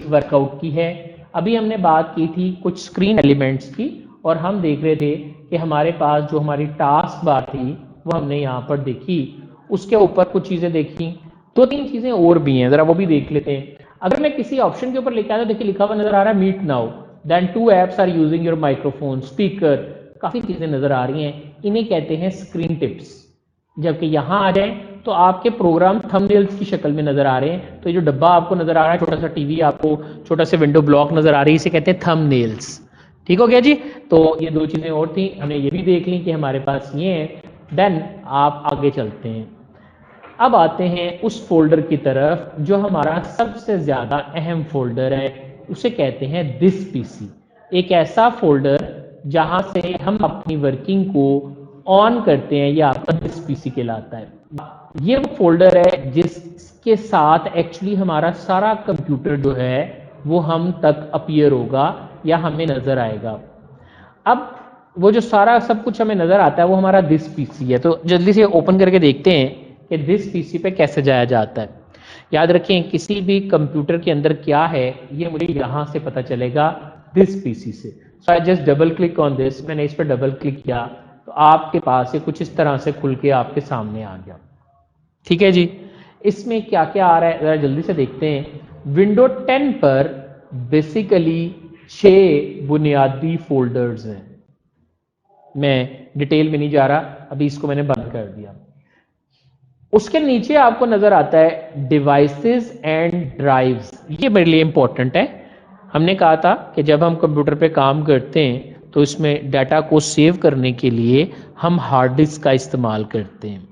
Workout की है। अभी हमने बात की थी कुछ स्क्रीन एलिमेंट्स की और हम देख रहे थे कि हमारे पास जो हमारी टास्क बार थी वो हमने यहाँ पर देखी, उसके ऊपर कुछ चीज़ें देखी, दो तीन चीज़ें और भी हैं, ज़रा वो भी देख लेते हैं। अगर मैं किसी ऑप्शन के ऊपर लिखा है तो देखिए लिखा हुआ नजर आ रहा है meet now, then 2 apps are using your microphone speaker, काफ़ी चीज़ें नजर आ रही हैं, इन्हें कहते हैं स्क्रीन टिप्स। जबकि यहाँ आ जाए तो आपके प्रोग्राम थंबनेल्स की शक्ल में नजर आ रहे हैं। तो ये जो डब्बा आपको नजर आ रहा है, छोटा सा टीवी आपको, छोटा सा विंडो ब्लॉक नजर आ रही है, इसे कहते हैं थंबनेल्स। ठीक हो गया जी। तो ये दो चीजें और थी, हमने ये भी देख ली कि हमारे पास ये है। देन आप आगे चलते हैं, अब आते हैं उस फोल्डर की तरफ जो हमारा सबसे ज्यादा अहम फोल्डर है, उसे कहते हैं दिस पीसी। एक ऐसा फोल्डर जहां से हम अपनी वर्किंग को ऑन करते हैं, ये आपका दिस पीसी कहलाता है। ये वो फोल्डर है जिसके साथ एक्चुअली हमारा सारा कंप्यूटर जो है वो हम तक अपीयर होगा या हमें नजर आएगा। अब वो जो सारा सब कुछ हमें नजर आता है वो हमारा दिस पीसी है। तो जल्दी से ओपन करके देखते हैं कि दिस पीसी पे कैसे जाया जाता है। याद रखें किसी भी कंप्यूटर के अंदर क्या है ये मुझे यहां से पता चलेगा, दिस पीसी से। So I just double click on this, मैंने इस पर डबल क्लिक किया तो आपके पास ये कुछ इस तरह से खुल के आपके सामने आ गया। ठीक है जी। इसमें क्या क्या आ रहा है जरा जल्दी से देखते हैं। विंडो 10 पर बेसिकली 6 बुनियादी फोल्डर्स हैं। मैं डिटेल में नहीं जा रहा, अभी इसको मैंने बंद कर दिया। उसके नीचे आपको नजर आता है डिवाइसेस एंड ड्राइव्स। ये मेरे लिए इंपॉर्टेंट है। हमने कहा था कि जब हम कंप्यूटर पे काम करते हैं तो इसमें डाटा को सेव करने के लिए हम हार्ड डिस्क का इस्तेमाल करते हैं।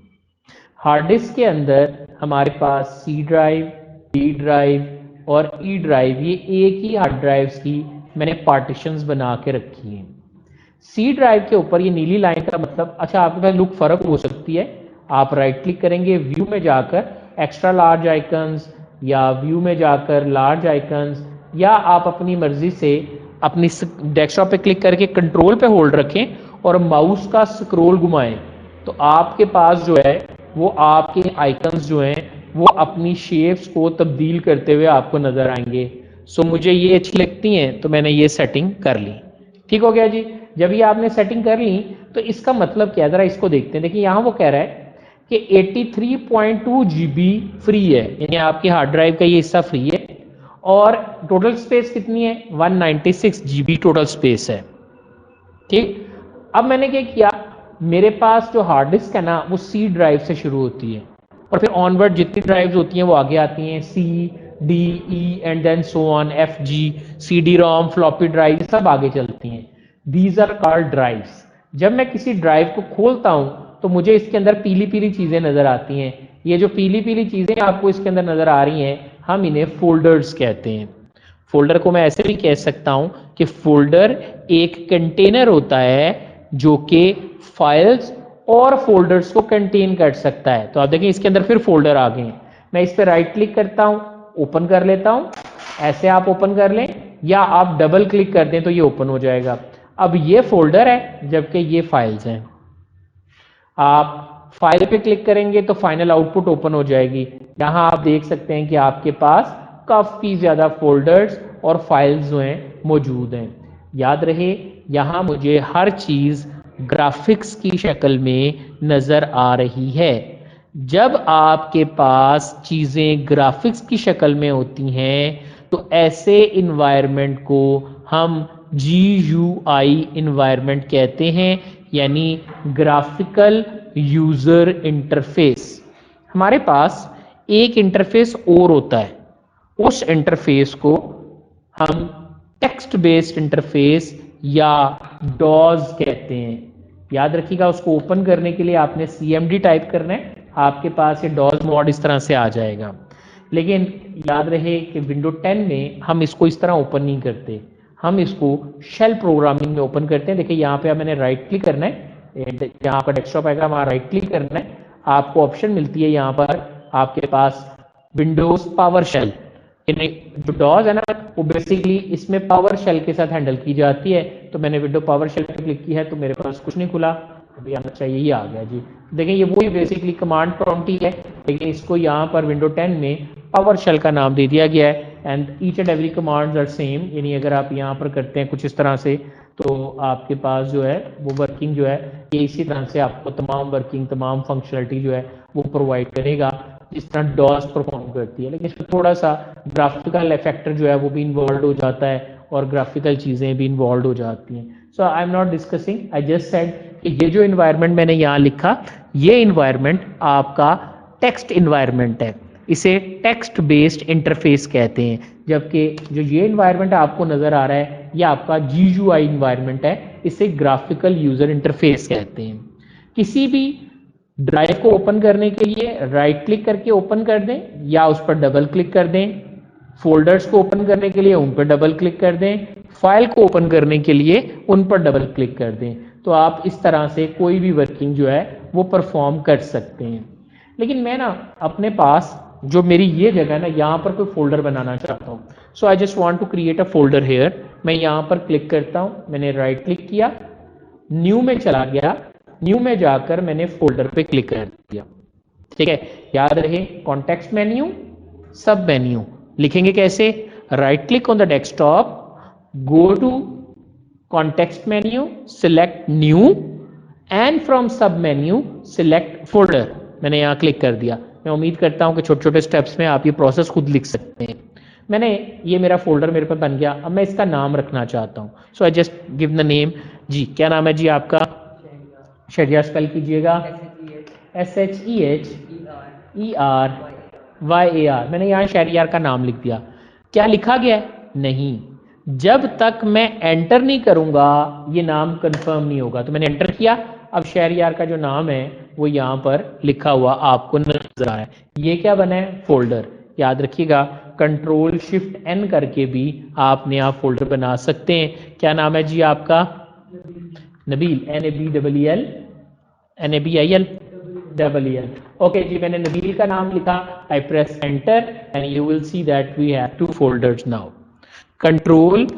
हार्ड डिस्क के अंदर हमारे पास सी ड्राइव, डी ड्राइव और ई ड्राइव, ये एक ही हार्ड ड्राइव्स की मैंने पार्टीशंस बना के रखी हैं। सी ड्राइव के ऊपर ये नीली लाइन का मतलब, अच्छा आपके पास लुक फर्क हो सकती है, आप राइट क्लिक करेंगे व्यू में जाकर एक्स्ट्रा लार्ज आइकन्स या व्यू में जाकर लार्ज आइकन्स, या आप अपनी मर्जी से अपनी डेस्कटॉप पे क्लिक करके कंट्रोल पे होल्ड रखें और माउस का स्क्रॉल घुमाएं तो आपके पास जो है वो आपके आइकन्स जो हैं वो अपनी शेप्स को तब्दील करते हुए आपको नजर आएंगे। सो मुझे ये अच्छी लगती हैं तो मैंने ये सेटिंग कर ली। ठीक हो गया जी। जब ये आपने सेटिंग कर ली तो इसका मतलब क्या है, जरा इसको देखते हैं। देखिए यहाँ वो कह रहा है कि 83.2 GB फ्री है, यानी आपकी हार्ड ड्राइव का ये हिस्सा फ्री है और टोटल स्पेस कितनी है, 196 GB टोटल स्पेस है। ठीक, अब मैंने क्या किया, मेरे पास जो हार्ड डिस्क है ना वो सी ड्राइव से शुरू होती है और फिर ऑनवर्ड जितनी ड्राइव्स होती हैं वो आगे आती हैं, C D E and then so on, F G, C D ROM, floppy drive, सब आगे चलती हैं। These are called drives. जब मैं किसी ड्राइव को खोलता हूं तो मुझे इसके अंदर पीली पीली चीजें नजर आती हैं। ये जो पीली पीली चीजें आपको इसके अंदर नजर आ रही हैं हम इन्हें फोल्डर्स कहते हैं। फोल्डर को मैं ऐसे भी कह सकता हूं कि फोल्डर एक कंटेनर होता है जो कि फाइल्स और फोल्डर्स को कंटेन कर सकता है। तो आप देखें इसके अंदर फिर फोल्डर आ गए हैं। मैं इस पर राइट क्लिक करता हूं, ओपन कर लेता हूं, ऐसे आप ओपन कर लें या आप डबल क्लिक कर दें तो ये ओपन हो जाएगा। अब ये फोल्डर है जबकि ये फाइल्स हैं। आप फाइल पे क्लिक करेंगे तो फाइनल आउटपुट ओपन हो जाएगी। यहां आप देख सकते हैं कि आपके पास काफी ज्यादा फोल्डर्स और फाइल्स जो हैं मौजूद हैं। याद रहे यहां मुझे हर चीज ग्राफिक्स की शक्ल में नजर आ रही है। जब आपके पास चीजें ग्राफिक्स की शक्ल में होती हैं तो ऐसे इन्वायरमेंट को हम GUI इन्वायरमेंट कहते हैं, यानी ग्राफिकल यूजर इंटरफेस। हमारे पास एक इंटरफेस और होता है, उस इंटरफेस को हम टेक्स्ट बेस्ड इंटरफेस या डॉज कहते हैं। याद रखिएगा उसको ओपन करने के लिए आपने CMD टाइप करना है, आपके पास ये डॉज मॉड इस तरह से आ जाएगा। लेकिन याद रहे कि विंडो 10 में हम इसको इस तरह ओपन नहीं करते, हम इसको शेल प्रोग्रामिंग में ओपन करते हैं। देखिए यहाँ पे मैंने राइट क्लिक करना है, जहाँ आपका डेस्कटॉप आएगा वहाँ राइट क्लिक करना है, आपको ऑप्शन मिलती है यहाँ पर आपके पास विंडोज पावर शेल। जो डॉज है ना वो बेसिकली इसमें पावर शेल के साथ हैंडल की जाती है। तो मैंने विंडो पावर शेल पे क्लिक किया है तो मेरे पास कुछ नहीं खुला, अभी आना चाहिए, ये आ गया जी। देखें ये वही बेसिकली कमांड प्रॉम्प्ट ही है, लेकिन इसको यहाँ पर विंडो 10 में पावर शेल का नाम दे दिया गया है। And each and every commands are same, यानी अगर आप यहाँ पर करते हैं कुछ इस तरह से तो आपके पास जो है वो वर्किंग जो है ये इसी तरह से आपको तमाम वर्किंग तमाम फंक्शनलिटी जो है वो प्रोवाइड करेगा जिस तरह डॉस परफॉर्म करती है। लेकिन इसमें थोड़ा सा ग्राफिकल फैक्टर जो है वो भी इन्वॉल्व हो जाता है और ग्राफिकल चीज़ें भी इन्वॉल्व हो जाती हैं। So I am not discussing, I just said कि ये जो इन्वायरमेंट मैंने यहाँ लिखा ये इन्वायरमेंट आपका टेक्स्ट इन्वायरमेंट है, इसे टेक्स्ट बेस्ड इंटरफेस कहते हैं। जबकि जो ये इन्वायरमेंट आपको नजर आ रहा है ये आपका GUI इन्वायरमेंट है, इसे ग्राफिकल यूजर इंटरफेस कहते हैं। किसी भी ड्राइव को ओपन करने के लिए राइट क्लिक करके ओपन कर दें या उस पर डबल क्लिक कर दें, फोल्डर्स को ओपन करने के लिए उन पर डबल क्लिक कर दें, फाइल को ओपन करने के लिए उन पर डबल क्लिक कर दें, तो आप इस तरह से कोई भी वर्किंग जो है वो परफॉर्म कर सकते हैं। लेकिन मैं ना अपने पास जो मेरी ये जगह ना यहाँ पर कोई फोल्डर बनाना चाहता हूँ, so I just want to create a folder here. मैं यहाँ पर क्लिक करता हूँ, मैंने राइट क्लिक किया, न्यू में चला गया, न्यू में जाकर मैंने फोल्डर पे क्लिक कर दिया। ठीक है, याद रहे कॉन्टेक्स्ट मेन्यू सब मेन्यू लिखेंगे कैसे, right click on the desktop, go to context menu, select new and from sub menu select folder. मैंने यहाँ क्लिक कर दिया। मैं उम्मीद करता हूँ कि छोटे छोटे स्टेप्स में आप ये प्रोसेस खुद लिख सकते हैं। मैंने ये मेरा फोल्डर मेरे पे बन गया। अब मैं इसका नाम रखना चाहता हूँ, so I just give the name. जी क्या नाम है जी आपका? शहरियार स्पेल कीजिएगा, SHEHERYAR। मैंने यहाँ शहरियार का नाम लिख दिया। क्या लिखा गया है? नहीं, जब तक मैं एंटर नहीं करूंगा ये नाम कंफर्म नहीं होगा। तो मैंने एंटर किया, अब शहरियार का जो नाम है वो यहाँ पर लिखा हुआ आपको नजर आ रहा है। ये क्या बना है? फोल्डर। याद रखिएगा Ctrl+Shift+N करके भी आपने आप फोल्डर बना सकते हैं। क्या नाम है जी आपका? नबील, NABEEL। ओके जी, मैंने नबील का नाम लिखा, I press enter and you will see that we have 2 folders now. Ctrl+Shift+N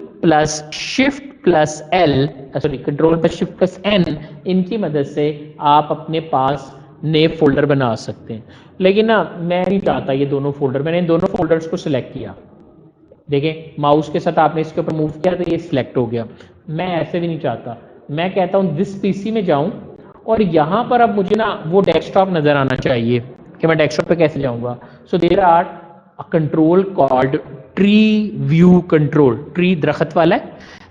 इनकी मदद से आप अपने पास नए फोल्डर बना सकते हैं। लेकिन ना मैं नहीं चाहता ये दोनों फोल्डर, मैंने इन दोनों फोल्डर्स को सिलेक्ट किया, देखें माउस के साथ आपने इसके ऊपर मूव किया तो ये सिलेक्ट हो गया। मैं ऐसे भी नहीं चाहता, मैं कहता हूँ दिस पीसी में जाऊं और यहाँ पर अब मुझे ना वो डेस्कटॉप नजर आना चाहिए कि मैं डेस्कटॉप पे कैसे जाऊंगा। So there are a control called tree view control. Tree दरख्त वाला है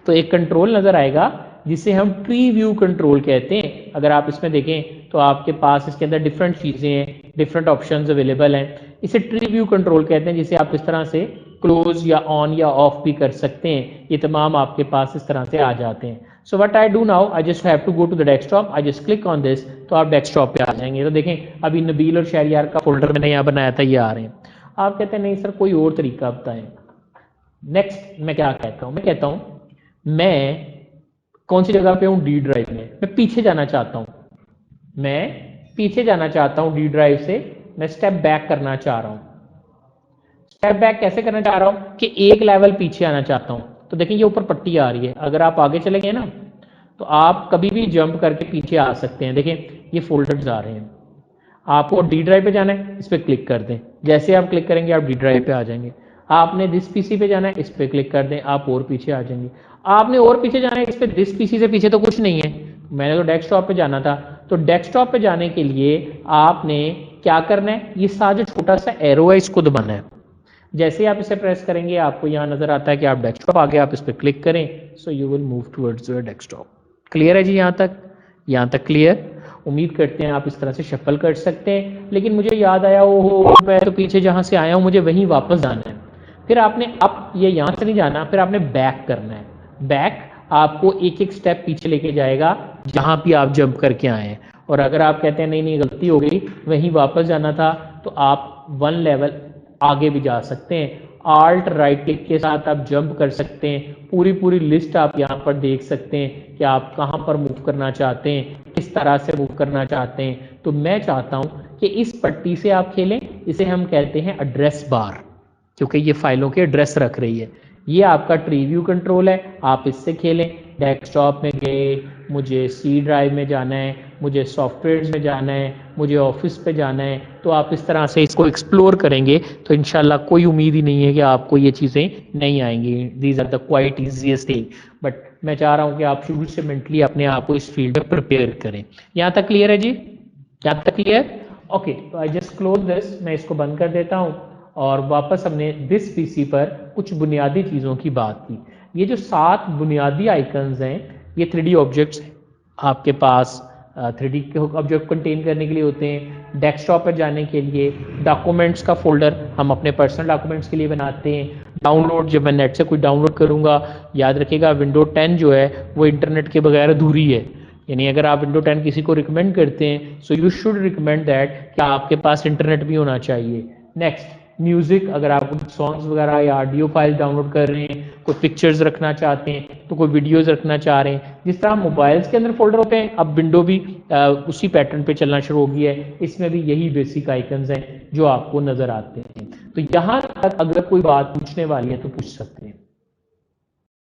तो एक कंट्रोल नजर आएगा जिसे हम ट्री व्यू कंट्रोल कहते हैं। अगर आप इसमें देखें तो आपके पास इसके अंदर डिफरेंट चीजें हैं, डिफरेंट ऑप्शंस अवेलेबल हैं। इसे ट्री व्यू कंट्रोल कहते हैं, जिसे आप इस तरह से क्लोज या ऑन या ऑफ भी कर सकते हैं। ये तमाम आपके पास इस तरह से आ जाते हैं। So what I do now, I just have to go to the desktop, I just click on this, तो आप डेस्कटॉप पे आ जाएंगे। तो देखें अभी नबील और शहरियार का फोल्डर मैंने यहाँ बनाया था, ये आ रहे हैं। आप कहते हैं नहीं सर कोई और तरीका बताएं। नेक्स्ट मैं क्या कहता हूँ, मैं कहता हूँ मैं कौन सी जगह पे हूँ? डी ड्राइव में। मैं पीछे जाना चाहता हूँ, मैं पीछे जाना चाहता हूँ डी ड्राइव से, मैं स्टेप बैक करना चाह रहा हूँ। स्टेप बैक कैसे करना चाह रहा हूँ कि एक लेवल पीछे आना चाहता हूँ। तो देखें ये ऊपर पट्टी आ रही है, अगर आप आगे चले गए ना तो आप कभी भी जंप करके पीछे आ सकते हैं। देखें ये फोल्डर्स आ रहे हैं, आपको डी ड्राइव पे जाना है, इस पर क्लिक कर दें, जैसे आप क्लिक करेंगे आप डी ड्राइव पे आ जाएंगे। आपने दिस पीसी पे जाना है, इस पर क्लिक कर दें, आप और पीछे आ जाएंगे। आपने और पीछे जाना है, इस पे दिस पीसी से पीछे तो कुछ नहीं है, मैंने तो डेस्कटॉप पे जाना था। तो डेस्कटॉप पे जाने के लिए आपने क्या करना है, ये सारा जो छोटा सा एरो है इसको दबाना है। जैसे ही आप इसे प्रेस करेंगे आपको यहाँ नजर आता है कि आप डेस्कटॉप आ गए, आप इस पर क्लिक करें, so you will move towards your desktop. Clear है जी? यहाँ तक क्लियर? उम्मीद करते हैं आप इस तरह से शफल कर सकते हैं। लेकिन मुझे याद आया ओहो मैं तो पीछे जहाँ से आया हूँ मुझे वहीं वापस जाना है। फिर आपने अब ये यहाँ से नहीं जाना, फिर आपने बैक करना है। बैक आपको एक एक स्टेप पीछे लेके जाएगा जहाँ भी आप जंप करके आए हैं। और अगर आप कहते हैं नहीं नहीं गलती हो गई, वहीं वापस जाना था, तो आप 1 लेवल आगे भी जा सकते हैं। आल्ट राइट क्लिक के साथ आप जंप कर सकते हैं। पूरी लिस्ट आप यहाँ पर देख सकते हैं कि आप कहाँ पर मूव करना चाहते हैं, किस तरह से मूव करना चाहते हैं। तो मैं चाहता हूँ कि इस पट्टी से आप खेलें, इसे हम कहते हैं एड्रेस बार, क्योंकि ये फाइलों के एड्रेस रख रही है। ये आपका ट्री व्यू कंट्रोल है, आप इससे खेलें। डेस्कटॉप में गए, मुझे सी ड्राइव में जाना है, मुझे सॉफ्टवेयर में जाना है, मुझे ऑफिस पे जाना है, तो आप इस तरह से इसको एक्सप्लोर करेंगे तो इंशाल्लाह कोई उम्मीद ही नहीं है कि आपको ये चीज़ें नहीं आएंगी। These are the quite easiest thing, but मैं चाह रहा हूँ कि आप शुरू से मेंटली अपने आप को इस फील्ड में प्रिपेयर करें। यहाँ तक क्लियर है जी? यहाँ तक क्लियर? ओके, तो आई जस्ट क्लोज दिस, मैं इसको बंद कर देता हूँ। और वापस हमने दिस पीसी पर कुछ बुनियादी चीज़ों की बात की। ये जो 7 बुनियादी आइकन्स हैं, ये 3D ऑब्जेक्ट्स आपके पास 3D के ऑब्जेक्ट कंटेन करने के लिए होते हैं। डेस्कटॉप पर जाने के लिए डॉक्यूमेंट्स का फोल्डर हम अपने पर्सनल डॉक्यूमेंट्स के लिए बनाते हैं। डाउनलोड, जब मैं नेट से कोई डाउनलोड करूँगा, याद रखिएगा विंडो 10 जो है वो इंटरनेट के बगैर अधूरी है। यानी अगर आप विंडो 10 किसी को रिकमेंड करते हैं, so you should recommend that कि आपके पास इंटरनेट भी होना चाहिए। नेक्स्ट, म्यूजिक, अगर आप कुछ सॉन्ग्स वगैरह या ऑडियो फाइल डाउनलोड कर रहे हैं, कोई पिक्चर्स रखना चाहते हैं, तो कोई वीडियोस रखना चाह रहे हैं, जिस तरह मोबाइल्स के अंदर फोल्डर होते हैं, अब विंडो भी उसी पैटर्न पे चलना शुरू हो गया है। इसमें भी यही बेसिक आइकन्स हैं जो आपको नजर आते हैं। तो यहाँ तक अगर कोई बात पूछने वाली है तो पूछ सकते हैं।